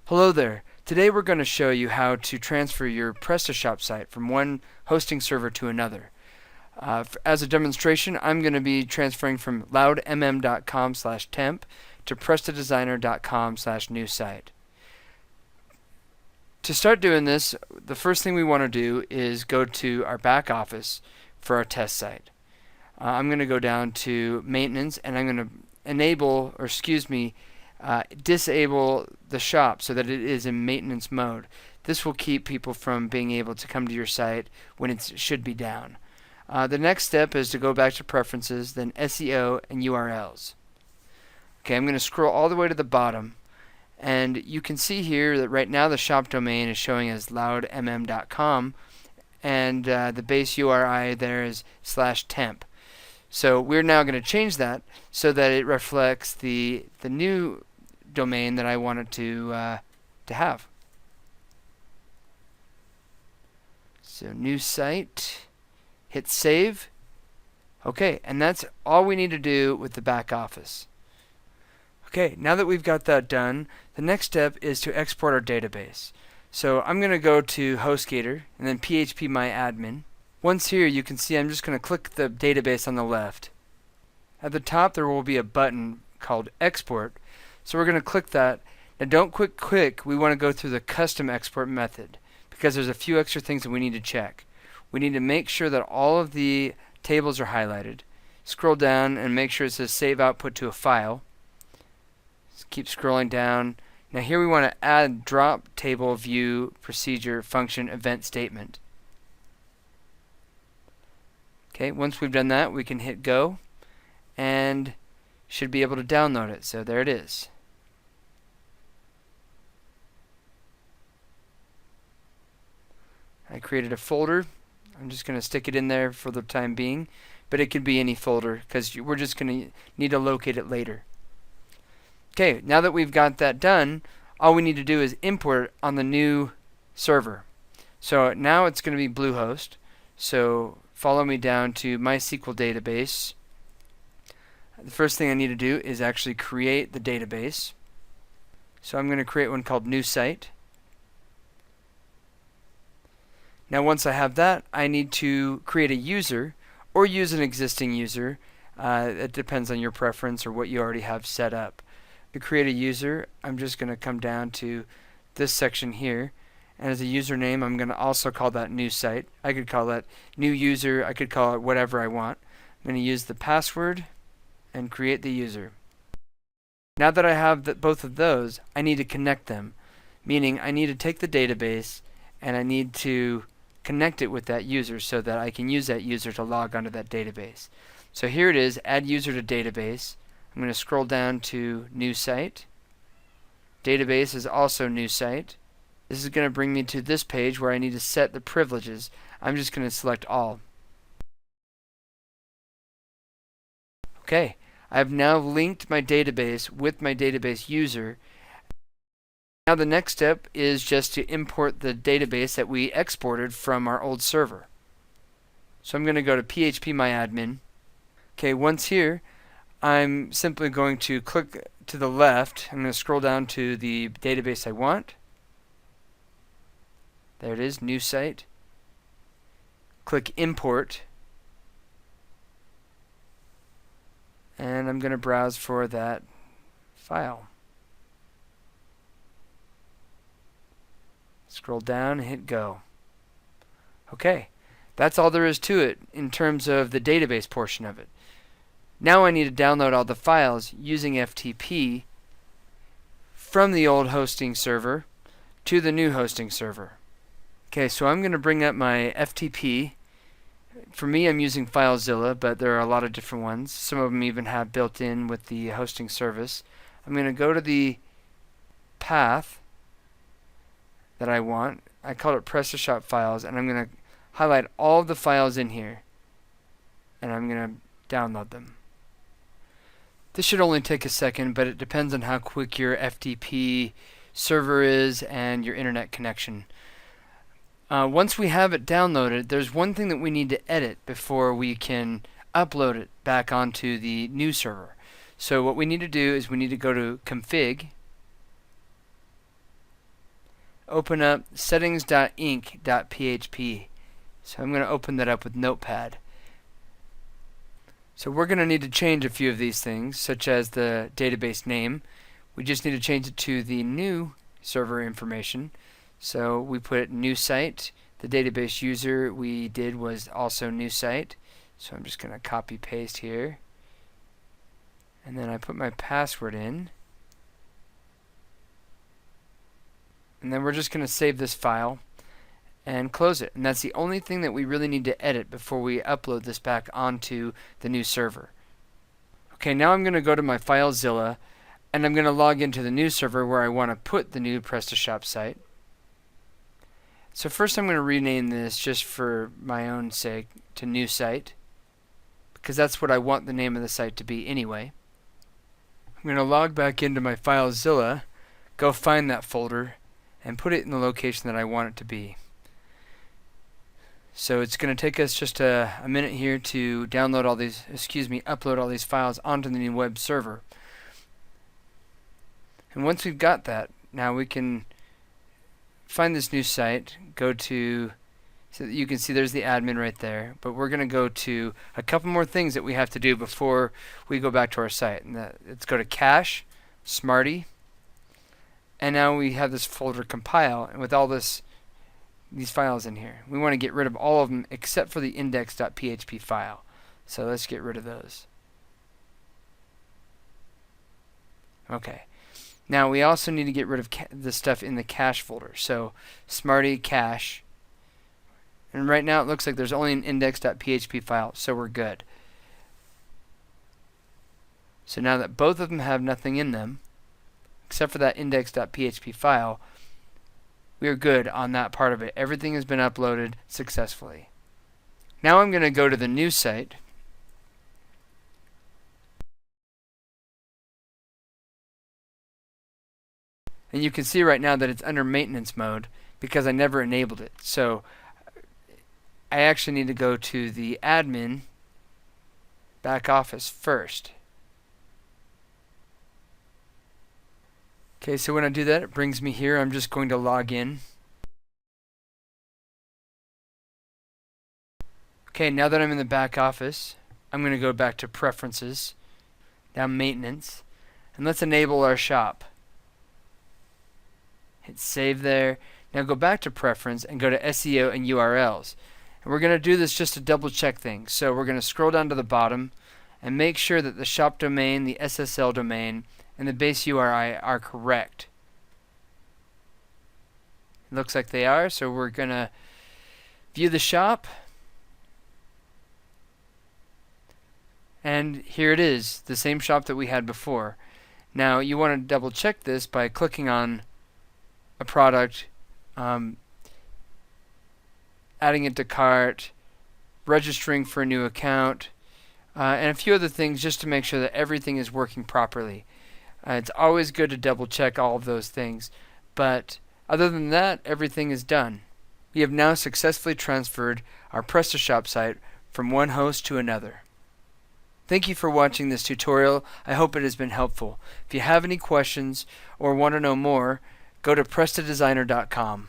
Hello there. Today we're going to show you how to transfer your PrestaShop site from one hosting server to another. As a demonstration, I'm going to be transferring from loudmm.com/temp to prestadesigner.com/new site. To start doing this, the first thing we want to do is go to our back office for our test site. I'm going to go down to maintenance and I'm going to disable the shop so that it is in maintenance mode. This will keep people from being able to come to your site when it should be down. The next step is to go back to preferences, then SEO and URLs. Okay, I'm going to scroll all the way to the bottom, and you can see here that right now the shop domain is showing as loudmm.com, and the base URI there is /temp. So we're now going to change that so that it reflects the new domain that I wanted to have. So new site, hit save. Okay, and that's all we need to do with the back office. Okay, now that we've got that done, the next step is to export our database. So I'm going to go to HostGator and then phpMyAdmin. Once here, you can see I'm just going to click the database on the left. At the top, there will be a button called Export. So we're going to click that. Now don't click. We want to go through the custom export method because there's a few extra things that we need to check. We need to make sure that all of the tables are highlighted. Scroll down and make sure it says Save Output to a File. Just keep scrolling down. Now here we want to add drop table view procedure function event statement. Okay, once we've done that, we can hit go and should be able to download it. So there it is. I created a folder. I'm just going to stick it in there for the time being, but it could be any folder because we're just going to need to locate it later. Okay, now that we've got that done, all we need to do is import it on the new server. So now it's going to be Bluehost. So follow me down to MySQL database. The first thing I need to do is actually create the database. So I'm going to create one called New Site. Now once I have that, I need to create a user or use an existing user. It depends on your preference or what you already have set up. To create a user, I'm just going to come down to this section here, and as a username I'm going to also call that new site. I could call that new user, I could call it whatever I want. I'm going to use the password and create the user. Now that I have both of those, I need to connect them, meaning I need to take the database and I need to connect it with that user so that I can use that user to log onto that database. So here it is, add user to database. I'm going to scroll down to new site. Database is also new site. This is going to bring me to this page where I need to set the privileges. I'm just going to select all. Okay, I've now linked my database with my database user. Now the next step is just to import the database that we exported from our old server. So I'm going to go to phpMyAdmin. Okay, once here, I'm simply going to click to the left. I'm going to scroll down to the database I want. There it is, new site. Click import. And I'm going to browse for that file. Scroll down and hit go. Okay, that's all there is to it in terms of the database portion of it. Now I need to download all the files using FTP from the old hosting server to the new hosting server. Okay, so I'm going to bring up my FTP. For me, I'm using FileZilla, but there are a lot of different ones. Some of them even have built in with the hosting service. I'm going to go to the path that I want. I call it PrestaShop files, and I'm going to highlight all of the files in here, and I'm going to download them. This should only take a second, but it depends on how quick your FTP server is and your internet connection. Once we have it downloaded, there's one thing that we need to edit before we can upload it back onto the new server. So what we need to do is we need to go to Config, open up settings.inc.php. So I'm going to open that up with Notepad. So we're going to need to change a few of these things, such as the database name. We just need to change it to the new server information. So we put new site. The database user we did was also new site. So I'm just going to copy paste here. And then I put my password in. And then we're just going to save this file and close it. And that's the only thing that we really need to edit before we upload this back onto the new server. Okay, now I'm going to go to my FileZilla and I'm going to log into the new server where I want to put the new PrestaShop site. So first I'm going to rename this, just for my own sake, to new site, because that's what I want the name of the site to be anyway. I'm going to log back into my FileZilla, go find that folder, and put it in the location that I want it to be. So it's going to take us just a minute here to upload all these files onto the new web server. And once we've got that, now we can find this new site, go to, so that you can see there's the admin right there, but we're going to go to a couple more things that we have to do before we go back to our site. And let's go to Cache, Smarty, and now we have this folder compile, and with all these files in here. We want to get rid of all of them except for the index.php file. So let's get rid of those. Okay. Now we also need to get rid of the stuff in the cache folder. So Smarty cache. And right now it looks like there's only an index.php file, so we're good. So now that both of them have nothing in them, except for that index.php file, we are good on that part of it. Everything has been uploaded successfully. Now I'm going to go to the new site. And you can see right now that it's under maintenance mode because I never enabled it. So I actually need to go to the admin back office first. Okay, so when I do that, it brings me here. I'm just going to log in. Okay, now that I'm in the back office, I'm going to go back to Preferences, down Maintenance, and let's enable our shop. Hit Save there. Now go back to Preference and go to SEO and URLs. And we're going to do this just to double check things. So we're going to scroll down to the bottom and make sure that the shop domain, the SSL domain, and the base URI are correct. It looks like they are, so we're going to view the shop. And here it is, the same shop that we had before. Now you want to double check this by clicking on a product, adding it to cart, registering for a new account, and a few other things just to make sure that everything is working properly. It's always good to double check all of those things, but other than that, everything is done. We have now successfully transferred our PrestaShop site from one host to another. Thank you for watching this tutorial. I hope it has been helpful. If you have any questions or want to know more, go to PrestaDesigner.com.